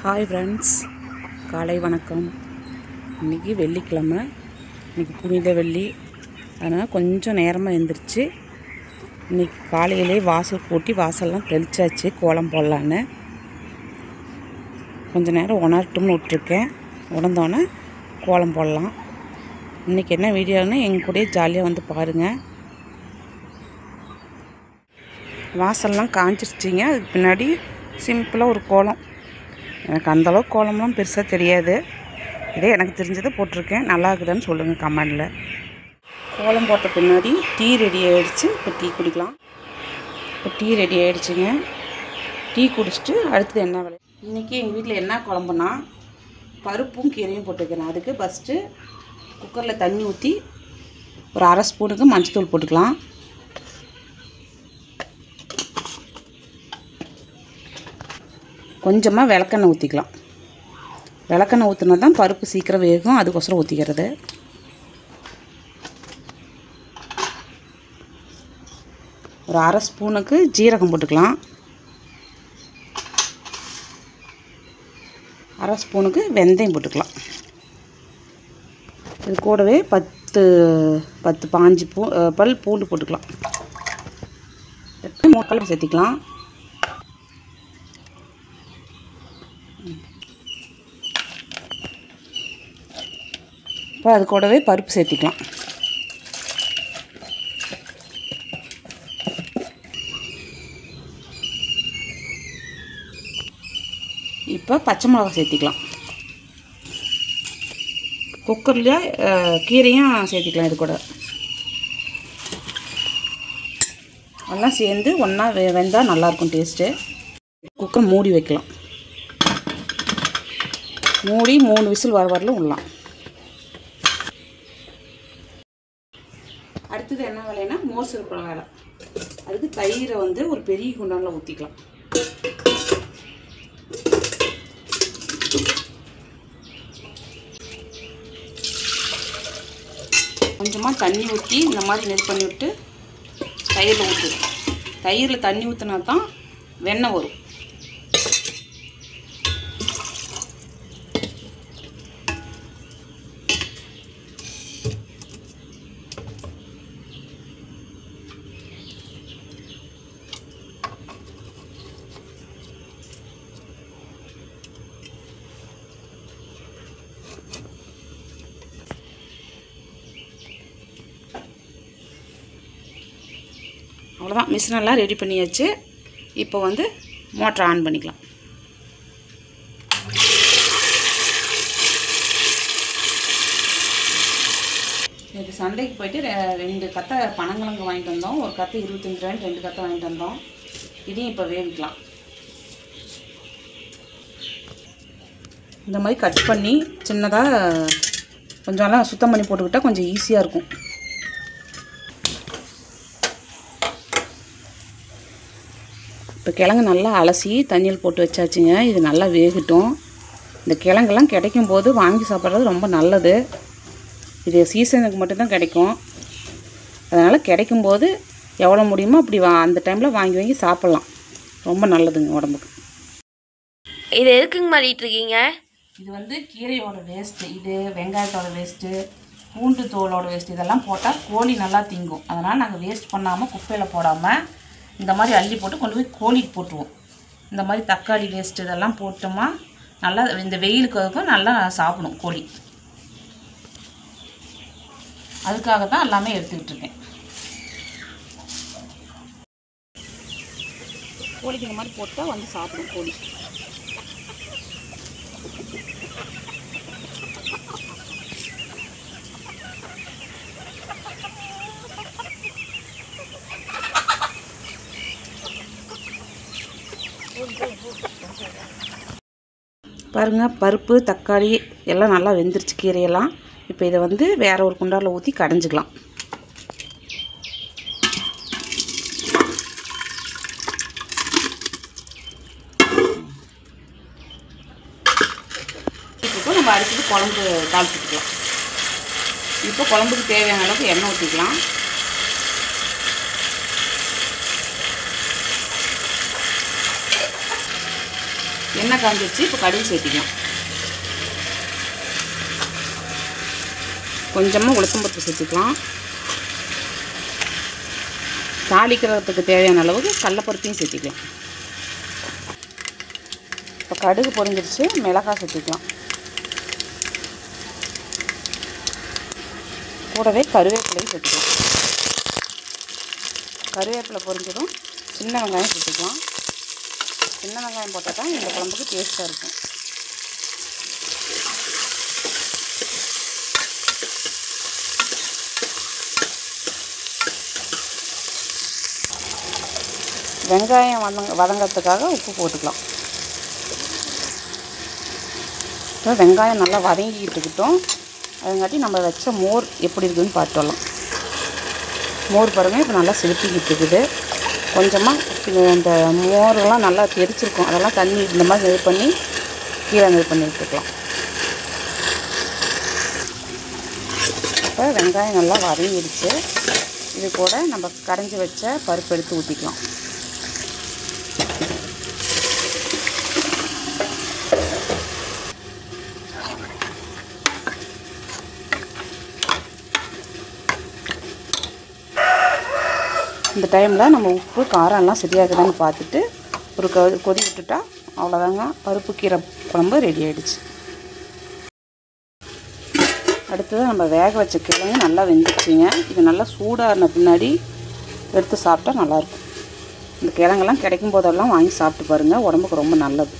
Hi friends, காலை வணக்கம். இன்றைக்கி வெள்ளிக்கிழமை, இன்றைக்கி புனித வெள்ளி. அதனால் கொஞ்சம் நேரமாக எழுந்திரிச்சு இன்றைக்கி காலையிலே வாசல் கூட்டி வாசல்லாம் தெளித்தாச்சு. கோலம் போடலான்னு கொஞ்சம் நேரம் உணரட்டும்னு விட்ருக்கேன். உணர்ந்தோன்னே கோலம் போடலாம். இன்றைக்கி என்ன வீடியோன்னு எங்கள் கூடயே ஜாலியாக வந்து பாருங்கள். வாசல்லாம் காஞ்சிருச்சிங்க. அதுக்கு பின்னாடி சிம்பிளாக ஒரு கோலம். எனக்கு அந்தளவுக்கு கோலம்லாம் பெருசாக தெரியாது. இதே எனக்கு தெரிஞ்சதை போட்டிருக்கேன். நல்லா இருக்குதுன்னு சொல்லுங்கள் கமெண்டில். கோலம் போட்ட பின்னாடி டீ ரெடி ஆகிடுச்சு. இப்போ டீ குடிக்கலாம். இப்போ டீ ரெடி ஆகிடுச்சுங்க. டீ குடிச்சிட்டு அடுத்தது என்ன வேலை. இன்றைக்கி எங்கள் வீட்டில் என்ன குழம்புனா பருப்பும் கீரையும் போட்டுக்கிறேன். அதுக்கு ஃபஸ்ட்டு குக்கரில் தண்ணி ஊற்றி ஒரு அரை ஸ்பூனுக்கு மஞ்சத்தூள் போட்டுக்கலாம். கொஞ்சமாக விளக்கெண்ணெய் ஊற்றிக்கலாம். விளக்கெண்ணெய் ஊற்றினா தான் பருப்பு சீக்கிரம் வேகும். அதுக்கோசரம் ஊற்றிக்கிறது. ஒரு அரை ஸ்பூனுக்கு ஜீரகம் போட்டுக்கலாம். அரை ஸ்பூனுக்கு வெந்தயம் போட்டுக்கலாம். இது கூடவே 10-15 பல் பூண்டு போட்டுக்கலாம். 3 கலர் சேர்த்திக்கலாம். இப்போ அது கூடவே பருப்பு சேர்த்திக்கலாம். இப்போ பச்சை மிளகாய் சேர்த்திக்கலாம். குக்கரில் கீரையும் சேர்த்திக்கலாம். இது கூட எல்லாம் சேர்ந்து ஒன்றா வெந்தால் நல்லாயிருக்கும் டேஸ்ட்டு. குக்கர் மூடி வைக்கலாம். மூடி 3 விசில் வரலும் விடலாம். அடுத்தது என்ன வேலைன்னா மோர் சிறுப்புற வேலை. அதுக்கு தயிரை ஒரு பெரிய குண்டானில் ஊற்றிக்கலாம். கொஞ்சமாக தண்ணி ஊற்றி இந்த மாதிரி நெல் பண்ணி விட்டு தயிரில் ஊற்றிடும். தயிரில் தண்ணி ஊற்றினா தான் வெண்ணெய் வரும். அவ்வளோதான், மிஷினெல்லாம் ரெடி பண்ணியாச்சு. இப்போ மோட்டரை ஆன் பண்ணிக்கலாம். இது சந்தைக்கு போயிட்டு 2 கத்தை பனங்கிழங்கு வாங்கிட்டு வந்தோம். ஒரு கத்தை 25 ரூபாய்னு 2 கத்தை வாங்கிட்டு வந்தோம். இதையும் இப்போ வேவிக்கலாம். இந்த மாதிரி கட் பண்ணி சின்னதாக கொஞ்சம்லாம் சுத்தம் பண்ணி போட்டுக்கிட்டால் கொஞ்சம் ஈஸியாக இருக்கும். இப்போ கிழங்கு நல்லா அலசி தண்ணியில் போட்டு வச்சாச்சுங்க. இது நல்லா வேகட்டும். இந்த கிழங்கெல்லாம் கிடைக்கும் போது வாங்கி சாப்பிட்றது ரொம்ப நல்லது. இது சீசனுக்கு மட்டும்தான் கிடைக்கும். அதனால் கிடைக்கும்போது எவ்வளோ முடியுமோ அப்படி அந்த டைமில் வாங்கி சாப்பிட்லாம். ரொம்ப நல்லதுங்க உடம்புக்கு. இது எதுக்குங்க மாறிட்டுருக்கீங்க? இது கீரையோட வேஸ்ட்டு, இது வெங்காயத்தோட வேஸ்ட்டு, பூண்டு தோலோட வேஸ்ட்டு, இதெல்லாம் போட்டால் கோழி நல்லா திங்கும். அதனால் நாங்கள் வேஸ்ட் பண்ணாமல் குப்பையில் போடாமல் இந்த மாதிரி அள்ளி போட்டு கொண்டு போய் கோழிக்கு போட்டுருவோம். இந்த மாதிரி தக்காளி வேஸ்ட்டு இதெல்லாம் போட்டோமா நல்லா இந்த வெயிலுக்கு நல்லா சாப்பிடும் கோழி. அதுக்காக தான் எல்லாமே எடுத்துக்கிட்டு இருக்கேன். கோழிக்கு இந்த மாதிரி போட்டால் சாப்பிடும் கோழி. பாருங்கள், பருப்பு தக்காளி எல்லாம் நல்லா வெந்துருச்சு கீரையெல்லாம். இப்போ இதை வேறு ஒரு குண்டாவில் ஊற்றி கடைஞ்சிக்கலாம். இப்போ நம்ம அடுத்தது குழம்பு தாளிச்சுக்கலாம். இப்போ குழம்புக்கு தேவையான அளவுக்கு எண்ணெய் ஊற்றிக்கலாம். எண்ணெய் காஞ்சிடுச்சு. இப்போ கடுகு சேர்த்திக்கலாம். கொஞ்சமாக உளுத்தம்பருப்பு சேர்த்துக்கலாம். தாளிக்கிறதுக்கு தேவையான அளவுக்கு கடலைப்பருப்பையும் சேர்த்திக்கலாம். இப்போ கடுகு பொரிஞ்சிடுச்சு. மிளகாய் சேர்த்திக்கலாம். கூடவே கருவேப்பிலையும் சேர்த்துக்கலாம். கருவேப்பிலை பொரிஞ்சதும் சின்ன வெங்காயம் சேர்த்துக்கலாம். சின்ன வெங்காயம் போட்டால் தான் இந்த குழம்புக்கு டேஸ்ட்டாக இருக்கும். வெங்காயம் வதங்கிறதுக்காக உப்பு போட்டுக்கலாம். இப்போ வெங்காயம் நல்லா வதங்கிக்கிட்டுக்கிட்டோம். அதுங்காட்டி நம்ம வச்ச மோர் எப்படி இருக்குதுன்னு பார்த்துடலாம். மோர் பாருங்கள் இப்போ நல்லா செலுத்திக்கிட்டு இருக்குது. கொஞ்சமாக இந்த மோரெல்லாம் நல்லா தெரிச்சிருக்கும். அதெல்லாம் தண்ணி இந்த மாதிரி இது பண்ணி கீழே இது பண்ணி விட்டுக்கலாம். இப்போ வெங்காயம் நல்லா வதங்கிடுச்சு. இது கூட நம்ம கரைஞ்சி வச்ச பருப்பு எடுத்து ஊற்றிக்கலாம். இந்த டைமில் நம்ம உப்பு காரம் எல்லாம் சரியாகுதான்னு பார்த்துட்டு ஒரு கொதி விட்டுட்டா அவ்வளோதாங்க, பருப்பு கீரை குழம்பு ரெடி ஆகிடுச்சு. அடுத்தது நம்ம வேக வச்ச கிழங்கு நல்லா வெந்துச்சுங்க. இது நல்லா சூடான பின்னாடி எடுத்து சாப்பிட்டா நல்லாயிருக்கும். இந்த கிழங்கெல்லாம் கிடைக்கும் போதெல்லாம் வாங்கி சாப்பிட்டு பாருங்கள், உடம்புக்கு ரொம்ப நல்லது.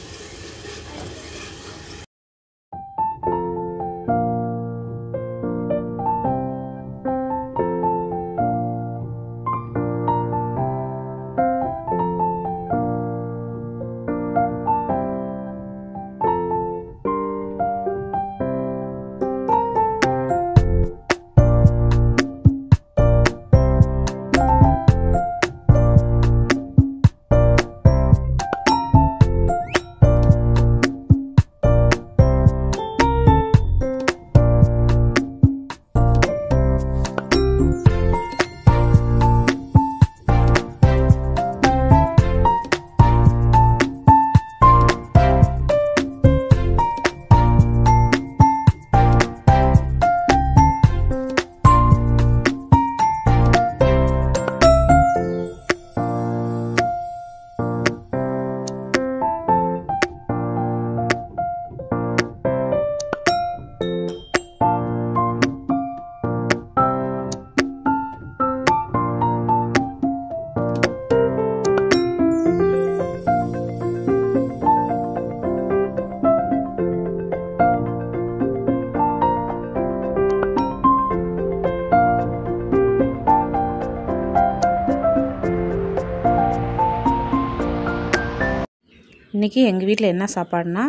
இன்றைக்கி எங்கள் வீட்டில் என்ன சாப்பாடுனா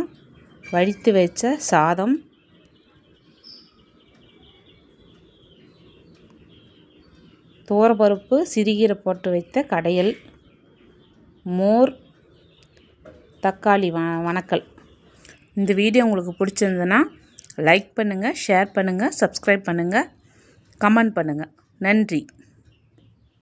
வடித்து வச்ச சாதம், துவரப்பருப்பு சிறுகீரை போட்டு வைத்த கடையல், மோர், தக்காளி வணக்கல். இந்த வீடியோ உங்களுக்கு பிடிச்சிருந்ததுன்னா லைக் பண்ணுங்கள், ஷேர் பண்ணுங்கள், சப்ஸ்கிரைப் பண்ணுங்கள், கமெண்ட் பண்ணுங்கள். நன்றி.